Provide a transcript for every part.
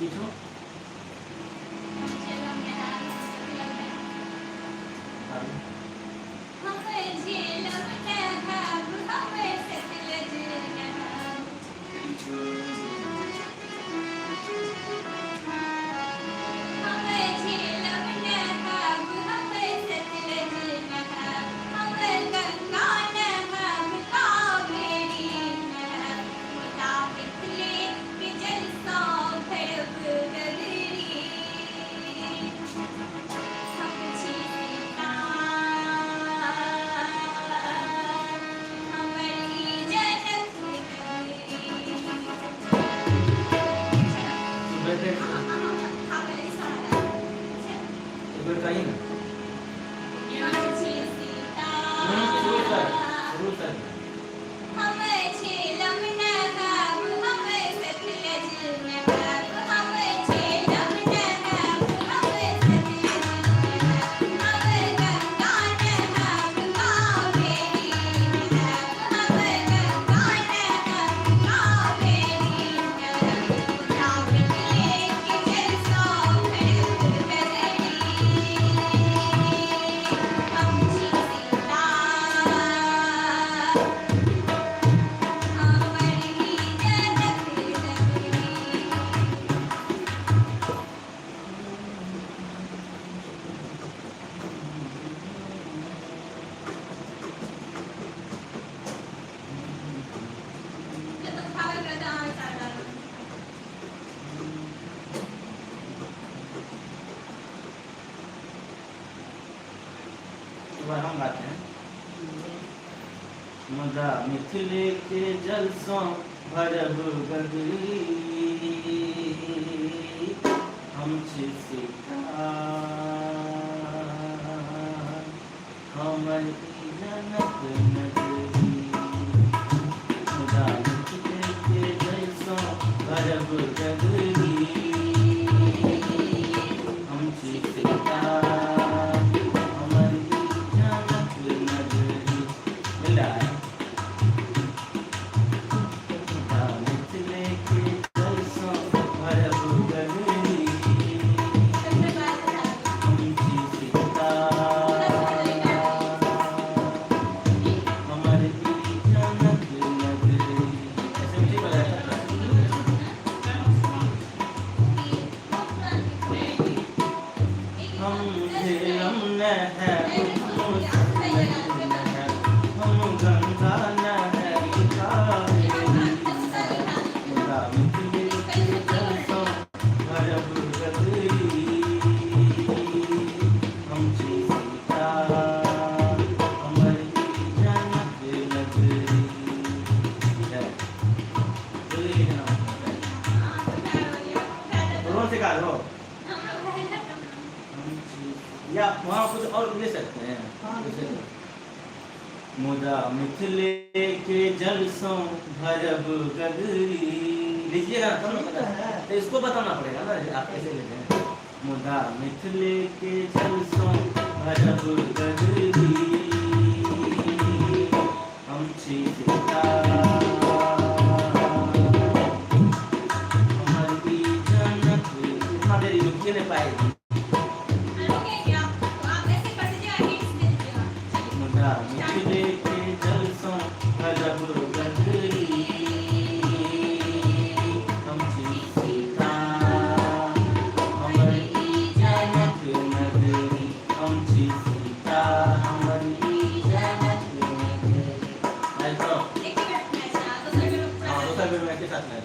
Chicho? हम गाते हैं मुदा मिथिले के जलसों भरब गगरी हम हमर जनक नगरी मुदा मिथिले के जलसों भरब गगरी हम या वहाँ कुछ और ले सकते हैं। मुदा मिथिले के जलसों भरब गगरी लिखिएगा ना तब ना पता है, तो इसको बताना पड़ेगा ना आप कैसे लेते हैं। मुदा मिथिले के जलसों भरब गगरी हम सीता हमारी जनक इतना देरी रुकिए नहीं पाएगी। मिथिले के जलसों भरब गगरी हम सीता हमारी जनक नगरी हम सीता हमारी जनक नगरी। दूसरा के साथ में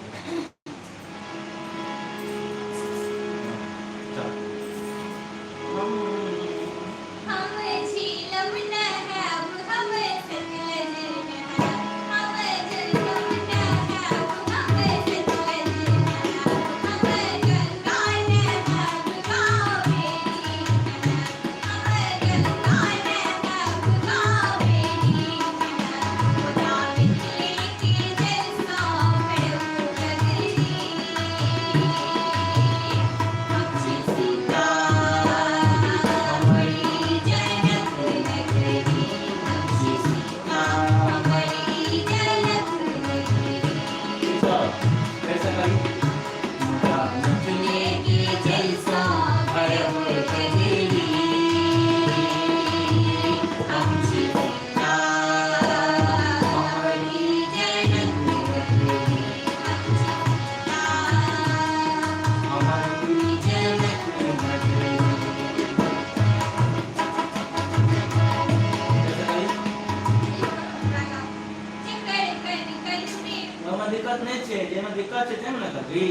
એમાં દિક્કત નહીં છે જેમાં દિક્કત છે તેમ ન કરવી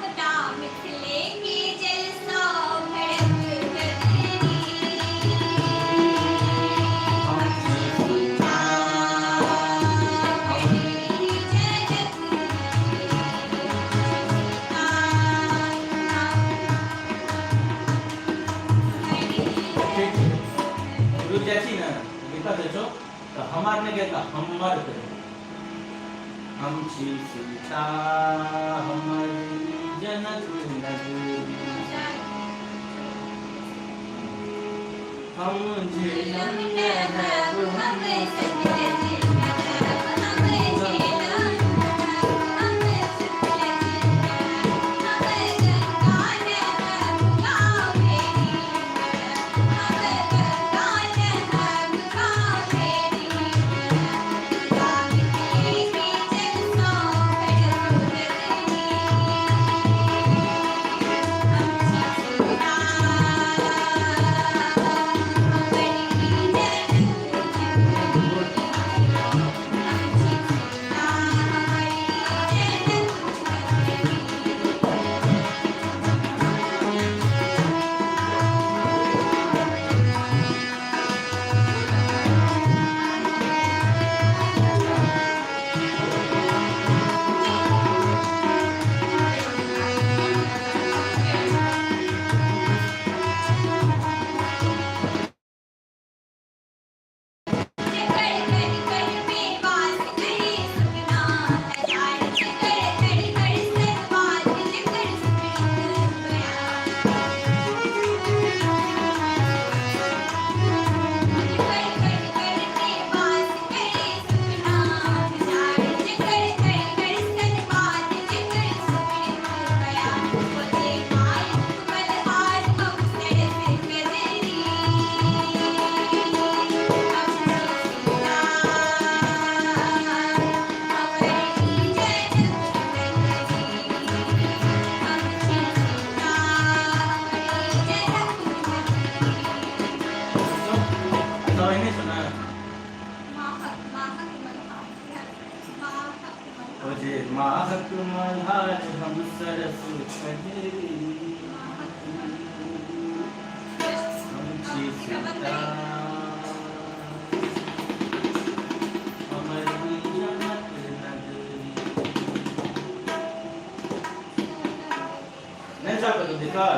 मुदा मिथिले के जलसा भड़क गगरी जैसी ना दिक्कत है जो तो हमारे ने कहता हमार करे हम छी सीता हमारी जनक नगरी हम झेलम नहब हम सतलज नहब हम झेलम हम सतलज नहब गंगा नहब कावेरी हम गंगा नहब कावेरी मुदा मिथिले के जलसा भड़क गगरी तो इन्हें सुना मुझे महक मल्हार हम सरस कजरी हम छी सीता हमारी जनक नगरी नहीं साहब तो देखा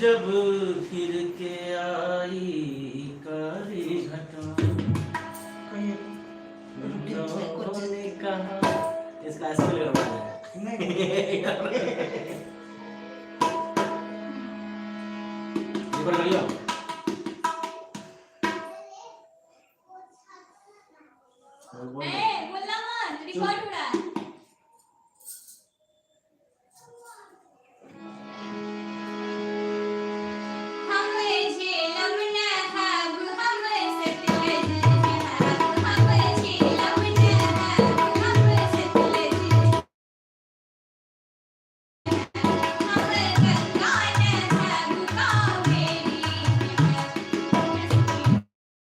जब फिर के आई करी घटना ने कहा इसका स्कूल रिकॉर्ड कर लिया बोलना मत रिकॉर्ड हो रहा है हम झेलम नहब हम सतलज नहब हम झेलम नहब हम सतलज हम गंगा नहब कावेरी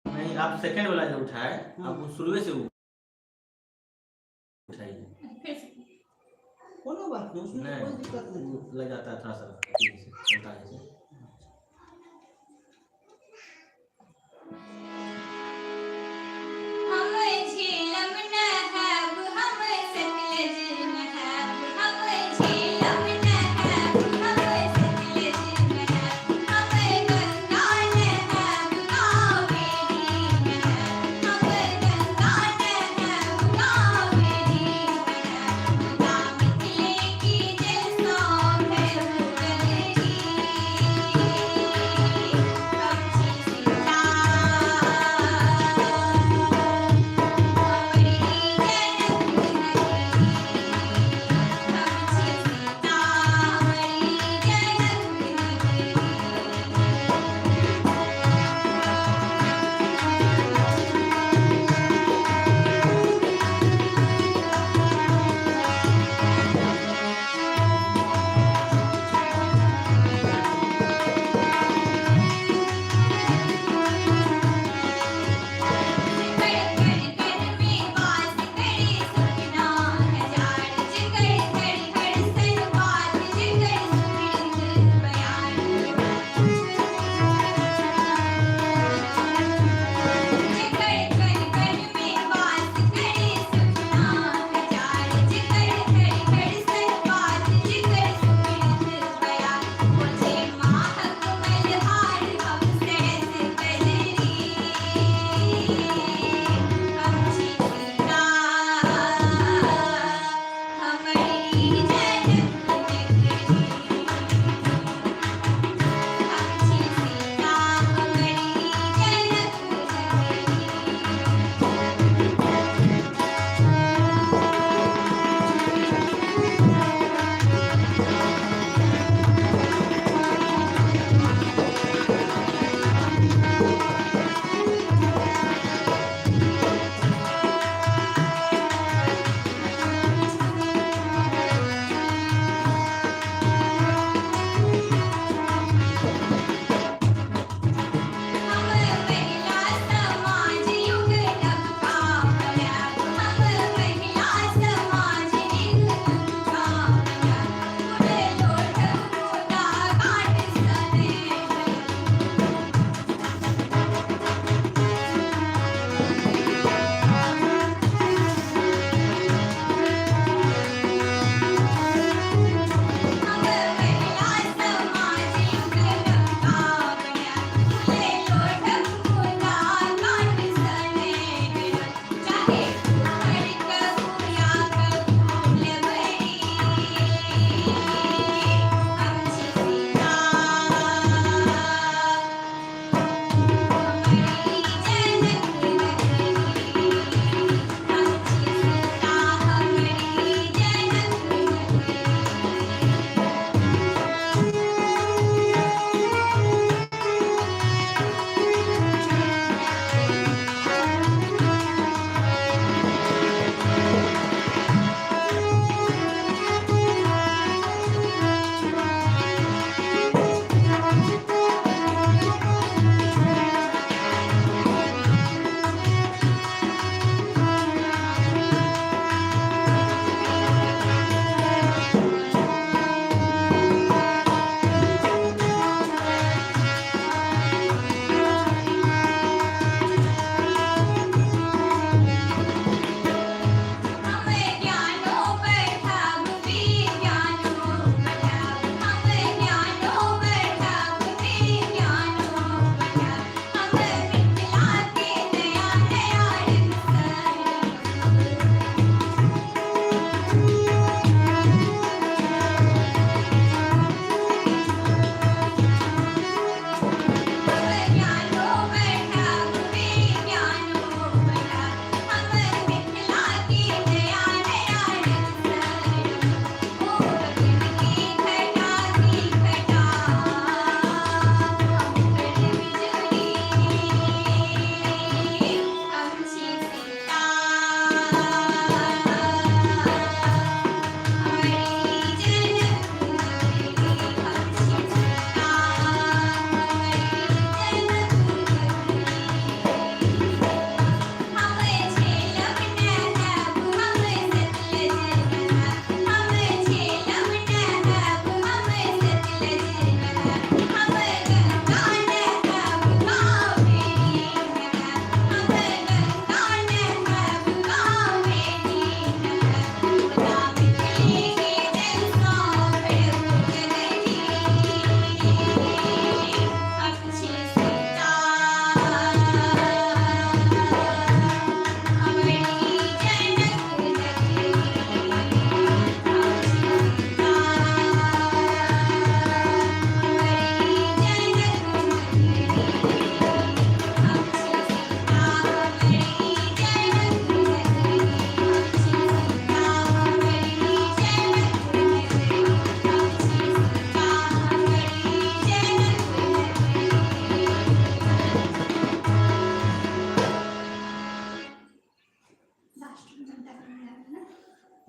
नहीं आप सेकंड वाला जो उठाए आप शुरू से उठाइए फिर से कोनो बात नहीं उसमें कोई दिक्कत नहीं नहीं लग जाता है थोड़ा सा चलता है ऐसे हम झेलम नहब हम सतलज नहब हम झेलम नहब हम सतलज नहब हम गंगा नहब कावेरी नहब हम गंगा नहब कावेरी नहब मुदा मिथिले के जलसा भड़क गगरी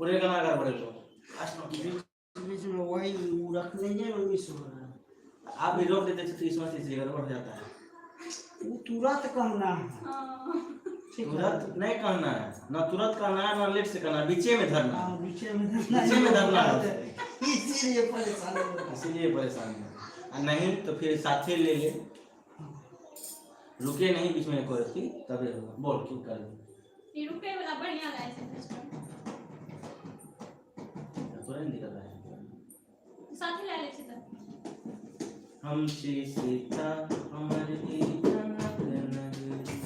पूरे गाना अगर बोले तो बीच में वही रख लेंगे वो मिस हो रहा है। आप भी रोक देते तो इसमें से गड़बड़ हो जाता है। वो तुरंत कहना है। हाँ ठीक है। तुरंत नहीं कहना है, ना तुरंत कहना है ना लेट से कहना है, बीचे में धरना है। हाँ, बीच में धरना है। इसीलिए परेशान हो रहा है। इसीलिए परेशान है। और नहीं तो फिर साथे ले ले, रुके नहीं बीच में कोई थी तभी होगा। बोल क्यों कर ये रुपए वाला बढ़िया लाए थे सिस्टम तो नहीं दिक्कत है। साथ ही ला ले थे तब हम सीता हमारी जन्नत नगरी।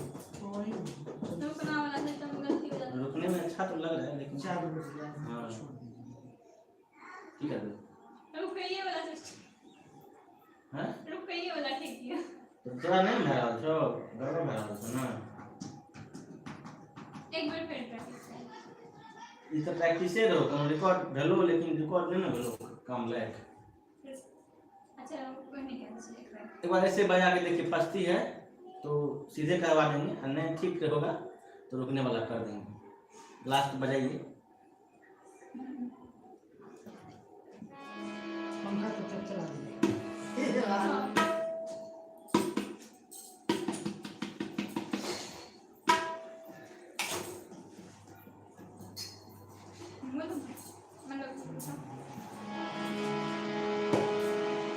रुकना वाला था तब गलती हो जाती रुकने में अच्छा तो लग रहा है लेकिन 4 बज गया। हाँ। ठीक है रुपये वाला सिस्टम हाँ रुपये वाला ठीक किया तो तोरा नहीं भरा छो गड़बड़ भरा छो ना। एक बार फिर प्रैक्टिस कर ई तो प्रैक्टिस रहो तुम रिकॉर्ड भेलो लेकिन रिकॉर्ड नहीं ना भेलो काम लायक। अच्छा कोई नहीं कहना चाहिए एक बार एक बार ऐसे बजा के देखिए फंसती है तो सीधे करवा देंगे और नहीं ठीक होगा तो रुकने वाला कर देंगे। लास्ट बजाइए। पंखा तो तब चला दिया।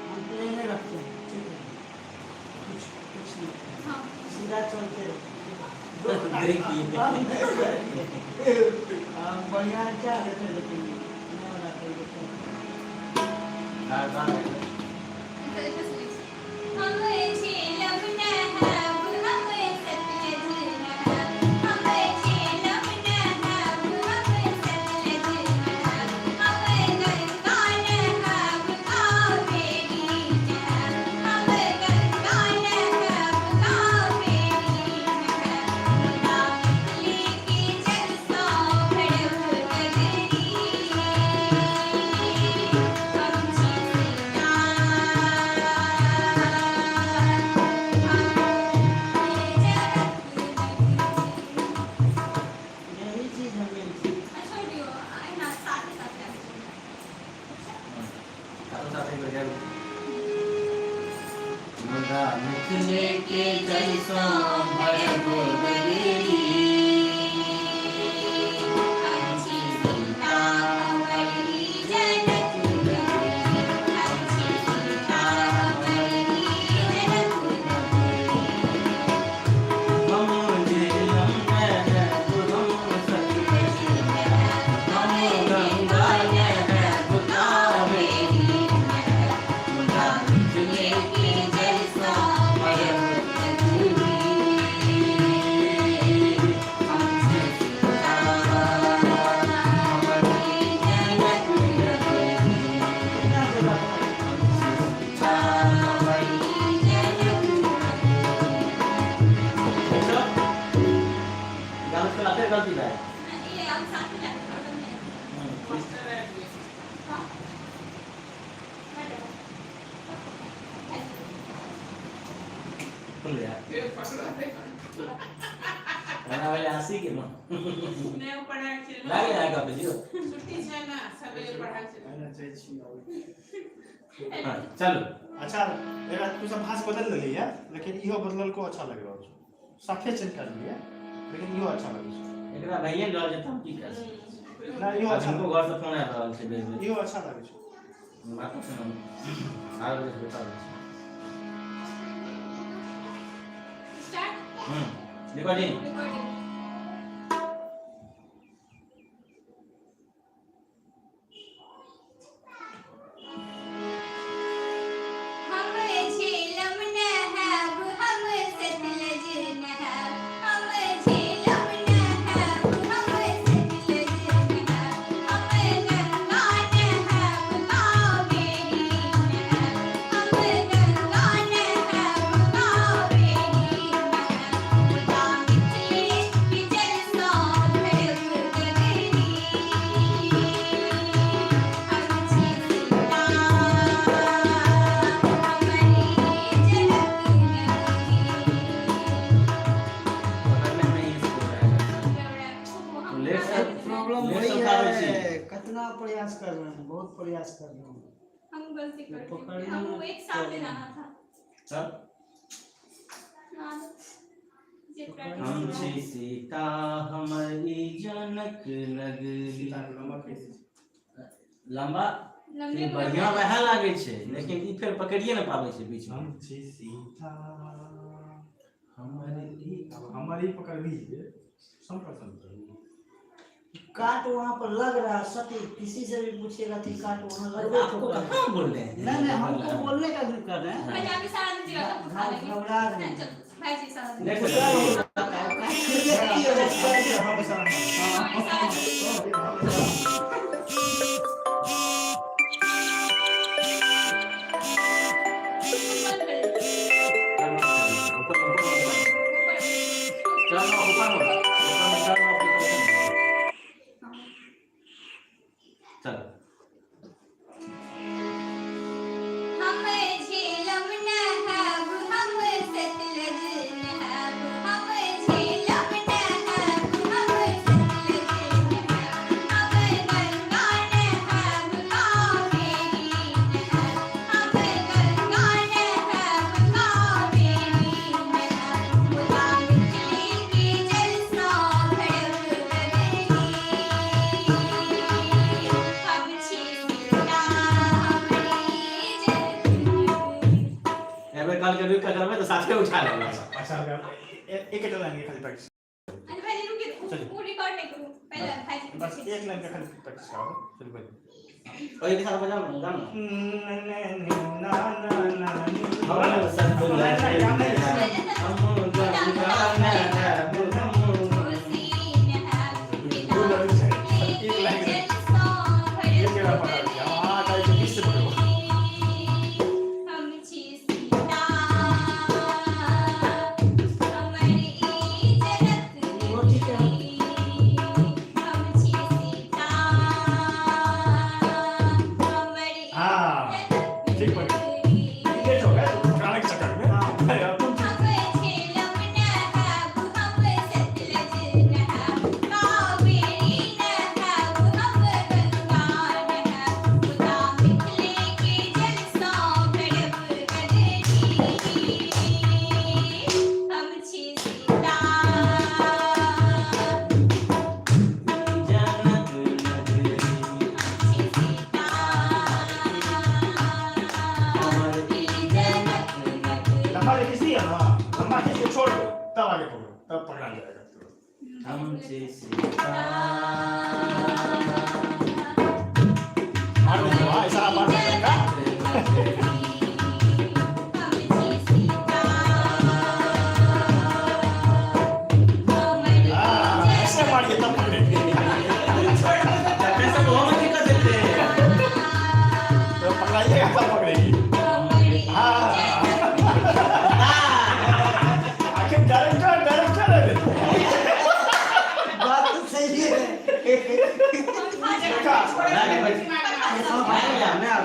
हम प्ले में रखते हैं। ठीक है। कुछ नहीं। हाँ सीधा चलते हैं। देखिए बढ़िया क्या रहते हैं लेकिन नया वाला कोई देखते हैं। हम झेलम नहब हम सतलज नहब हम झेलम नहब हम सतलज नहब हम गंगा नहब कावेरी नहब हम गंगा नहब कावेरी नहब लेके जल सौ भड़व गगरी यही चीज हमें मिथिले के जैसा भरब गगरी हम झेलम नहब हम सतलज नहब हम गंगा नहब कावेरी नहब मिथिले के जैसा भरब गगरी हमसे सीता हमारी जन्नत नगरी हमसे सीता हमारी जन्नत गाना चलाते गलती है। खुल गया गाना वाले हंसी के ना लगे आएगा वीडियो। हाँ चलो अच्छा मेरा तू सब भाष बदल लेली है लेकिन इहो बदलल को अच्छा लग रहा है। साफे चेंज कर लिए लेकिन इहो अच्छा लगे छै। एकरा भैया डर जेता हम की कर ना इहो अच्छा हमको घर से फोन आ रहल छै बेच बेच इहो अच्छा लगे छै। बात सुनो आरो कुछ बता दे। स्टार्ट रिकॉर्डिंग रिकॉर्डिंग हम झेलम नहब हम सतलज नहब हम झेलम नहब हम सतलज नहब हम गंगा नहब कावेरी नहब हम गंगा नहब कावेरी नहब मिथिले पूरा प्रयास कर रहे हैं, बहुत प्रयास कर रहे हैं। हम गलती कर दी, पकड़ने हमको में एक साथ ले जाना था। सब हाँ, ये प्रैक्टिस हम करो। छी सीता हमारी जनक नगरी। सीता के लंबा कैसे लंबा लंबे फिर बढ़िया वह लागे छे, लेकिन ई फिर पकड़िए न पावे छे बीच में। हम छी सीता हमारी अब हमारी पकड़ लीजिए संप्रसन काट वहाँ पर लग रहा है सटीक, किसी से भी पूछिएगा तो काट वहाँ लग रहा आपको कहाँ बोल रहे हैं? नहीं हमको बोलने का भी कर रहे हैं। पहले आप इशारा दीजिएगा तब उठा लेंगे। घबरा रहे हैं। चलो, भाई जी इशारा दीजिए। नेक्स्ट हम सारा हाँ, इशारा दीजिए। ऊपर हम झेलम नहब हम सतलज नहब हम झेलम नहब हम सतलज नहब हम गंगा नहब कावेरी नहब हम गंगा नहब कावेरी नहब खुदा मिथले के जल सो भड़क गगरी हम छी सीता हमारी जनक। एबर कॉल कर करबे तो साथ में उठा लेंगे। अच्छा एक एक लाइन खाली प्रैक्टिस अरे भाई रुकिए, वो रिकॉर्ड नहीं करूँ पहले भाई जी बस एक लाइन का खाली प्रैक्टिस करो चलो भाई और एक साथ बजाओ ना गाना। हम सब लगे हम गंगा नहब ठीक है ये जो है गाने के चक्कर में तुम जनक नगरी हमारी जनक नगरी। लंबा किसी है ना लंबा किसी छोड़ दो तब आगे पकड़ो तब पकड़ा जाएगा हम छी सीता मार दो ऐसा मार देगा ऐसे मारिए तब पकड़ेंगे कैसे बहुत दिक्कत देते हैं। तो पकड़ाइएगा तब पकड़ेगी आखिर डायरेक्टर है बात तो सही है।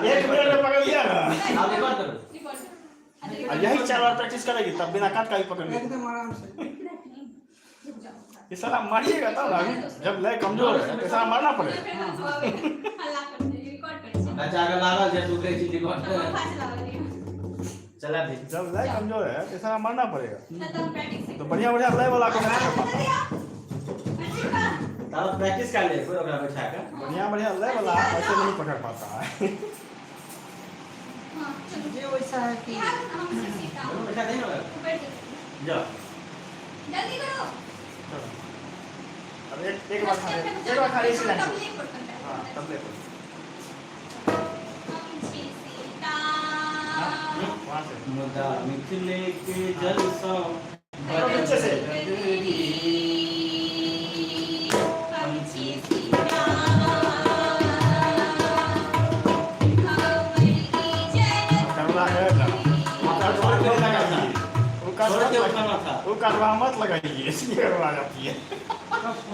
एक मिनट में पकड़ लिया ना आप रिकॉर्ड करो। अब यही 4 बार प्रैक्टिस करेगी तब बिना काट का ही पकड़ लेगी एकदम आराम से। ये साला मारिएगा तब ना जब लय कमजोर है तो साला मारना पड़ेगा अच्छा अगर लागल जे तू कहै छी रिकॉर्ड चला दे। जब लय कमजोर है तो साला मारना पड़ेगा तो बढ़िया बढ़िया लय वाला को तब प्रैक्टिस कर ले फिर ओकरा बैठा के। बढ़िया बढ़िया लय वाला ऐसे नहीं पकड़ पाता है ये वैसा है कि दोनों बैठा दे ना जाओ। जल्दी करो। अब एक बार खाली इसी लाइन हां तब ले वहां से मुदा मिथिले के जल सो पीछे से गगरी हम छी सीता हमारी जनक। करना है ना छोड़ के लगाना था। छोड़ के वो उठाना था। करवा मत लगाइए इसलिए करवा जाती है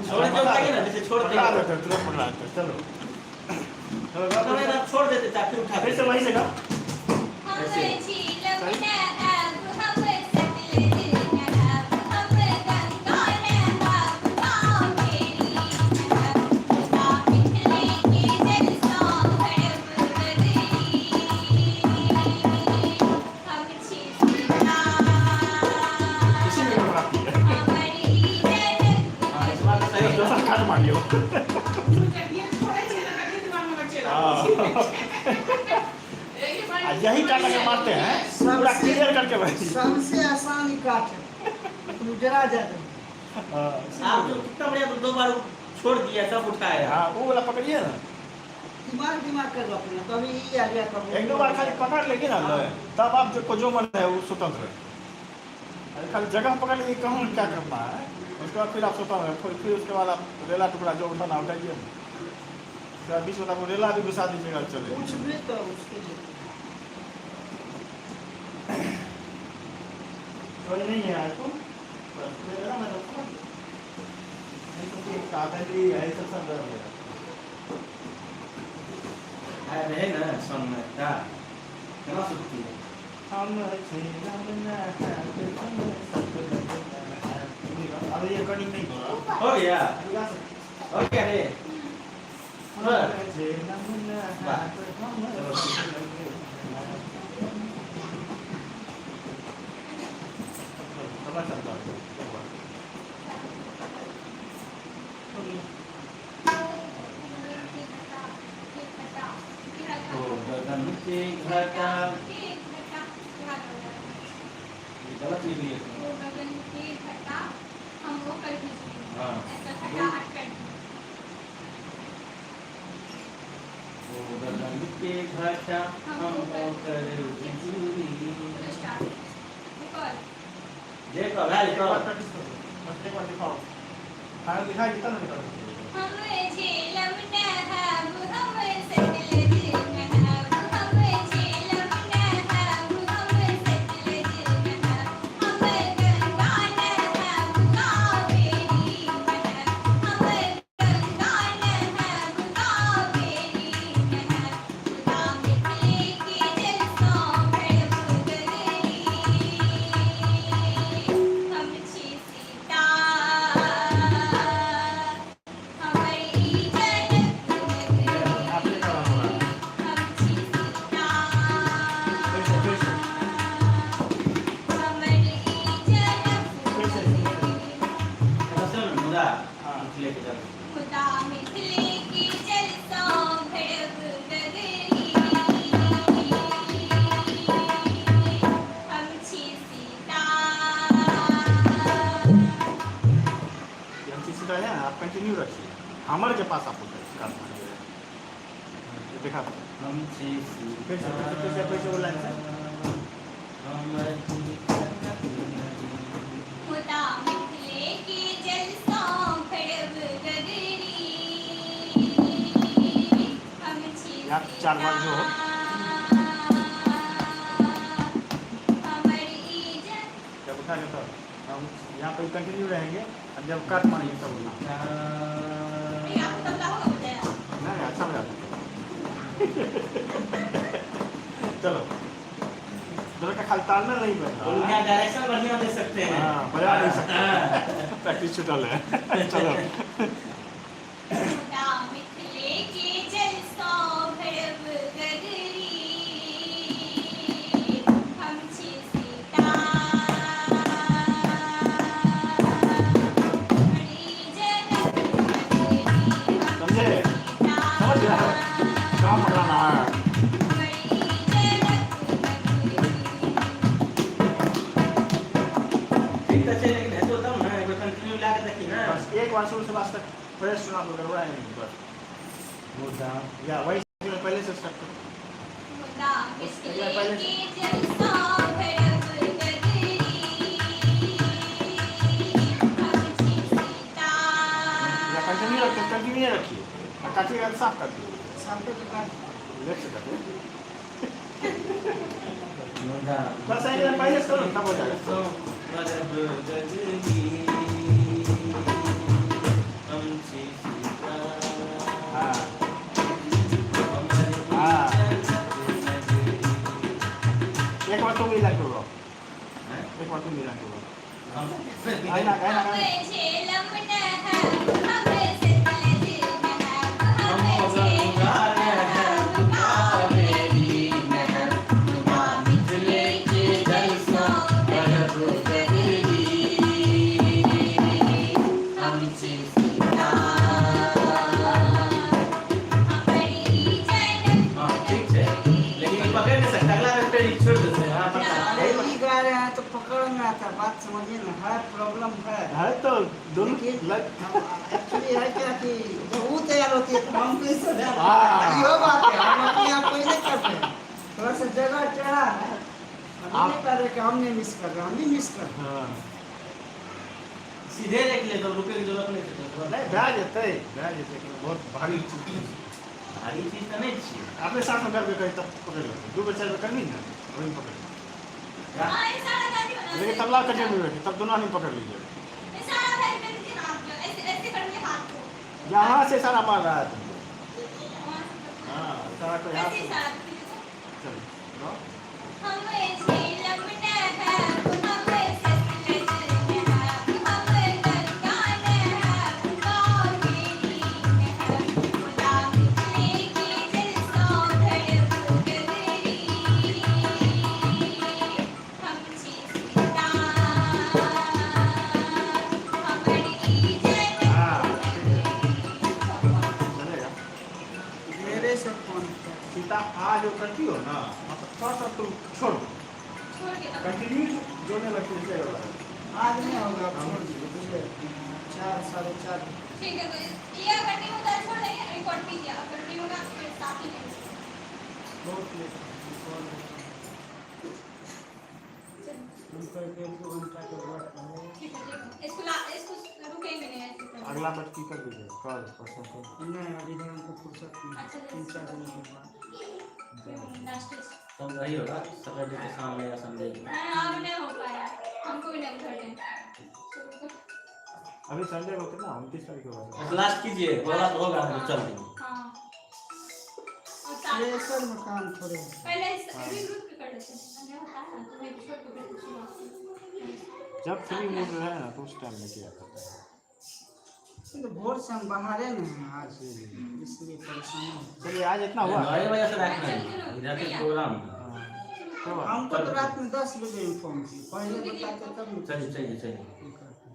छोड़ के उठाएंगे ना जैसे छोड़ पकड़ा देंगे देते तुरंत पकड़ा देते चलो तो मैं ना छोड़ देते ता फिर उठा फिर से वहीं से का हम झीलम नहब हम सतलज नहब हम गंगा नहब कावेरी नहब खुदा मिथले के जल काट मारियो यही काट के मारते हैं पूरा क्लियर करके भाई सबसे आसान काट जरा जाते आप जो कितना बढ़िया तो 2 बार छोड़ दिया सब उठाया। हाँ वो वाला पकड़िए ना दिमाग कर लो अपना कभी ये आ गया कभी 1-2 बार खाली पकड़ लेगी ना तब आप जो मन है वो स्वतंत्र है। खाली जगह पकड़ लीजिए कहाँ क्या करना है उसके बाद फिर आप स्वतंत्र है फिर उसके बाद आप रेला टुकड़ा जो उठाना उठाइए उसके बाद बीच में आपको रेला भी घुसा दीजिएगा चले कुछ भी तो उसके कोई नहीं है आपको रहे ना सॉन्ग में क्या क्या सुनती है अब ये कटिंग नहीं हो गया हो गया रे गगन के घटा गलत लिख लिया हाँ गगन के घटा हमको कर बिजली देखो भाई देखो खाना दिखाई कितना निकल लेके चलो खुदा मिथले की जलसों भड़क गगरी हमची सीता हमची सीता है आप कंटिन्यू रखिए हमर के पास आपको करना है देखा हमची सीता कैसे बोला है खुदा मिथले की जलसों भड़क गगरी हमची यार 4 बार जो हो जब उठा के तो हम यहाँ पे कंटिन्यू रहेंगे और जब काट मारेंगे तब बोलना नहीं अच्छा लगा चलो दोनों का खाली तालना नहीं बना उनका डायरेक्शन बढ़िया दे सकते हैं हाँ बजा नहीं सकते प्रैक्टिस छुटल है चलो खुदा मिथले की जलसों भड़क गगरी हमची सीता समझे समझ गया कहाँ पकड़ना है बस एक बार शुरू से लास्ट तक फ्रेश सुना दो गड़बड़ा है नहीं बस या वही पहले से स्टार्ट करो खुदा मिथले की जलसों भड़क गगरी हमची सीता या कंटिन्यू रखिए और काटिएगा तो साफ कर दीजिए सामने तो काट लेफ्ट से काटिए बस ऐसे पहले से करो तब हो जाएगा हाँ हाँ एक बार तो मिला करो एक बार तो मिला करो आइना आइना हमें झेलम न है हमें सितल दिल न है हमें झेलम न है कावेरी न है खुदा मिथले की जलसों भड़क गगरी हमची सीता समझिए ना, है प्रॉब्लम है तो दोनों लेकिन लग एक्चुअली है क्या कि जब वो तैयार होती है तो हम कैसे हाँ। ये बात है, हम अपने आप को ही नहीं करते हैं। थोड़ा सा जगह टेढ़ा है, हम नहीं कर रहे कि हम नहीं मिस कर रहे, हम भी मिस कर रहे हाँ सीधे देख ले तो रुपए की जरूरत नहीं है। नहीं ब्याज है लेकिन बहुत भारी चीज है। भारी चीज तो नहीं चाहिए। आपने 60 में करके कहीं तब पकड़ लो 2 बच्चे में करनी ना वही पकड़ लो। हाँ ये सारा गाड़ी बना लेकिन तबला कटे में बैठे तब दोनों नहीं पकड़ लीजिए। ये सारा भाई में भी हाथ जो ऐसे ऐसे करके हाथ को यहाँ से सारा मार रहा है तुमको। वहाँ से हाँ सारा को यहाँ ऐसे से सारा चलो हमें झेलम न है हमें सतलज न है हमें गंगा न है कावेरी न है खुदा मिलने की दिल सौ धड़क गगरी हम चीता हमारी जन हाँ चलेगा। मेरे से फोन किया। सीता आज जो करती हो ना थोड़ा सा तुम छोड़ो छोड़ के अब कंटिन्यू जोड़ने लगती है इसलिए होगा। आज नहीं होगा, आप छोड़ दीजिए, बुझले 4 साढ़े 4 ठीक है तो ये कंटिन्यू उधर छोड़ देंगे रिकॉर्ड कीजिए अब कंटिन्यू होगा फिर साथ ही में बहुत लेट हम करके 1 घंटा के बाद पहले ठीक है इसको रुकेंगे नहीं ऐसे करके। अगला बट की कर दीजिए कल परसों को। नहीं अभी इधर हमको फुर्सत नहीं, अच्छा, 3-4 दिन के बाद लास्ट तब वही होगा सफेद के सामने या समझे। अब नहीं हो पाया हमको भी नहीं उधर दें अभी संडे को कितना 29 तारीख को होगा। लास्ट कीजिए बोला तो होगा हम चल देंगे। हाँ और साथ प्रेशर में काम थोड़े है। पहले रिक्रूट कर लेते हैं नहीं होता है तो मैं छोड़ के बैठ शुरू जब फ्री मूड रहे ना तो उस टाइम में किया करता है। तो भोर से हम बाहर है ना आज, इसलिए परेशानी है। चलिए आज इतना हुआ। 9 बजे से रखना है इधर के प्रोग्राम। हाँ, तो हुआ। हमको तो रात में 10 बजे इन्फॉर्म किए, पहले बताते तब न चलिए चलिए चलिए। ये करते।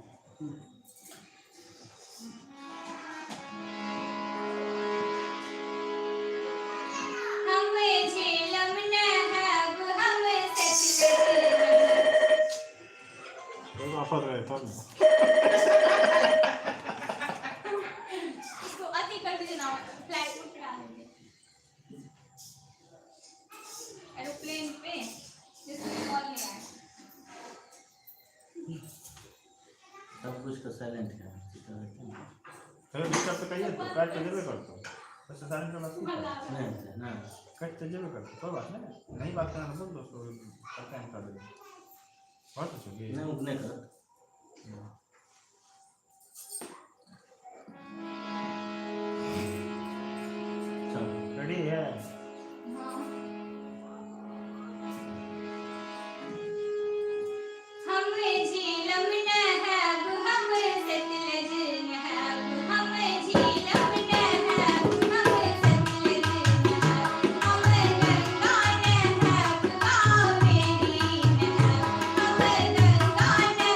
हमें झेलम न है हमें सतलज तो वापस रहे तब ना। इसको अति कर दीजिए ना फ्लाइट उड़ा देंगे एरोप्लेन पे जिसमें कॉल नहीं आए सब कुछ तो साइलेंट है। चलो डिस्टर्ब तो कहिए तो काट तो जरूर करता हूँ। बस सारे का बात नहीं ना कट तो जरूर करता कोई बात नहीं। नहीं बात करना तो बोल दो तो करते हैं कर देंगे। बहुत अच्छा ये नहीं उतने कर। चलो रेडी है। हमें झेलम न है हमें सतलज न है हमें झेलम न है हमें सतलज न है हमें गंगा न है कावेरी न है हमें गंगा न है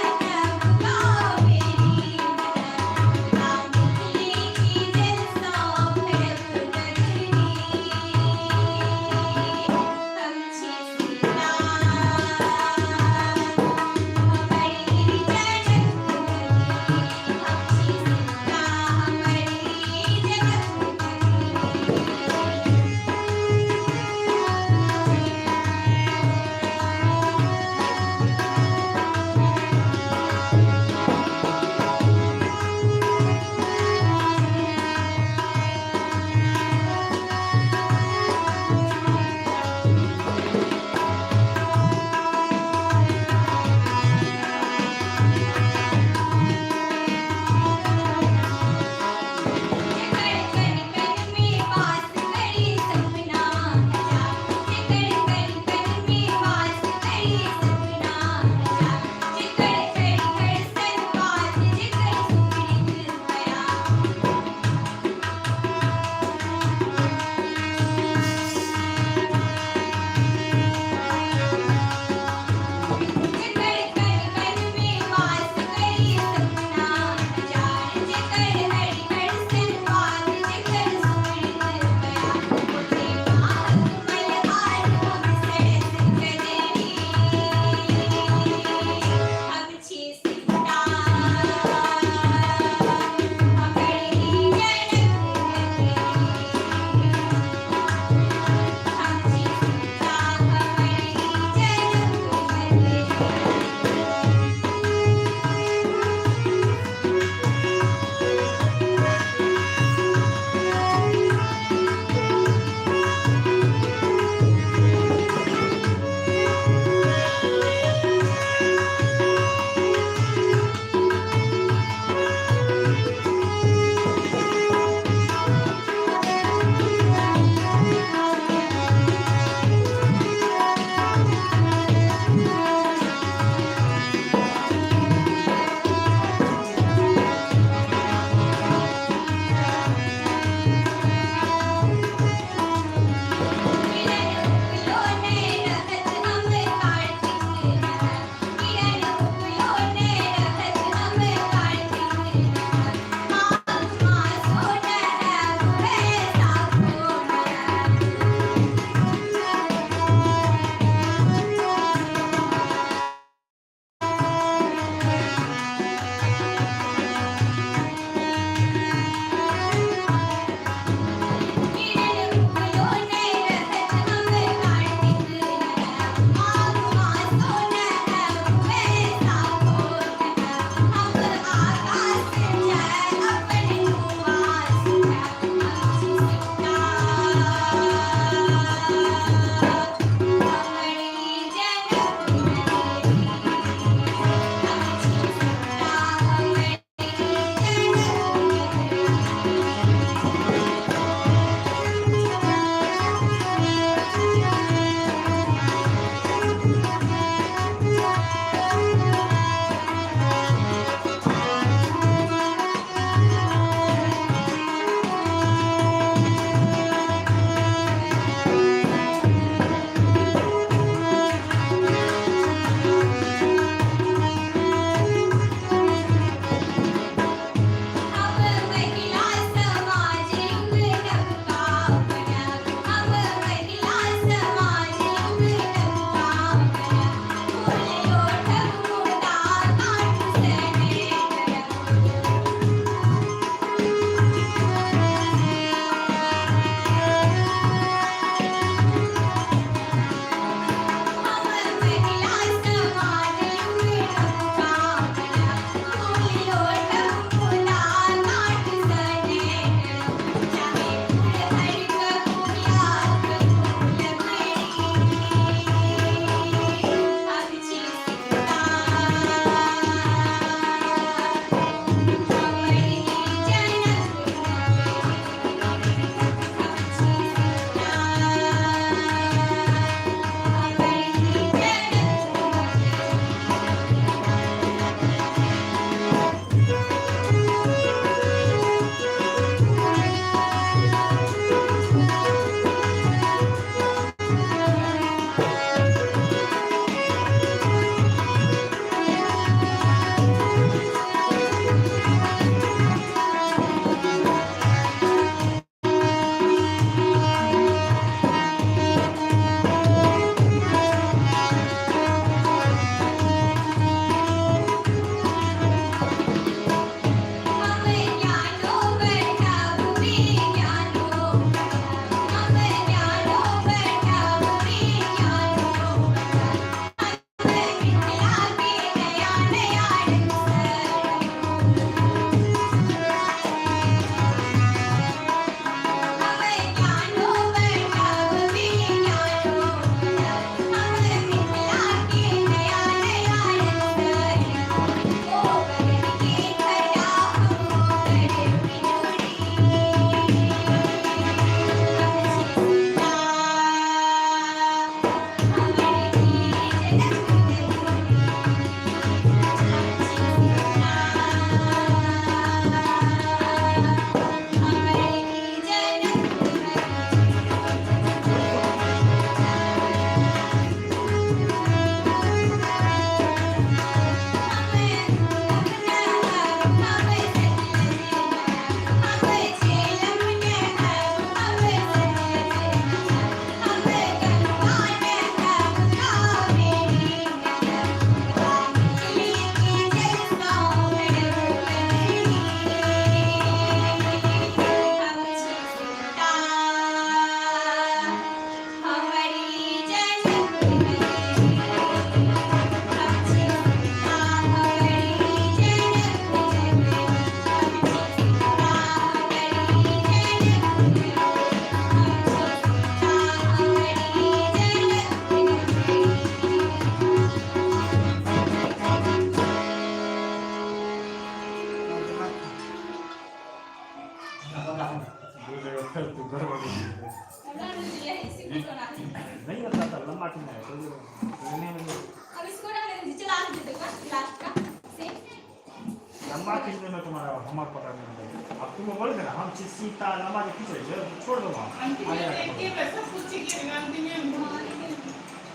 आप खींचने में तुम्हारा हमारे पकड़ने में लगे। अब तुम बोल देना हम सीता हमारे खींचे छोड़ दो वहाँ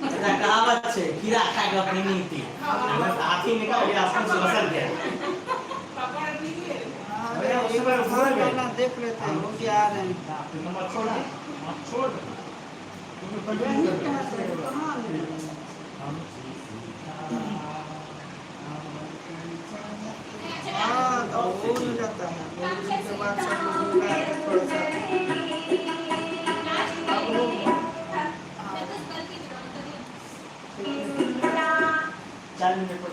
कहावत है कीड़ा खाएगा अपनी नीति हाथी निकाल गया आपको से बसल गया अरे एक उसमें बार भूल गए। पहला देख लेते हैं वो क्या आ रहे हैं नंबर छोड़ दो आप छोड़ दो तुम्हें यही कंटिन्यू कहाँ से करना कहाँ ले हम हाँ तो वो मिल जाता है बोलने के बाद सब लोग मिला के थोड़ा सा अब लोग चार मिनट पर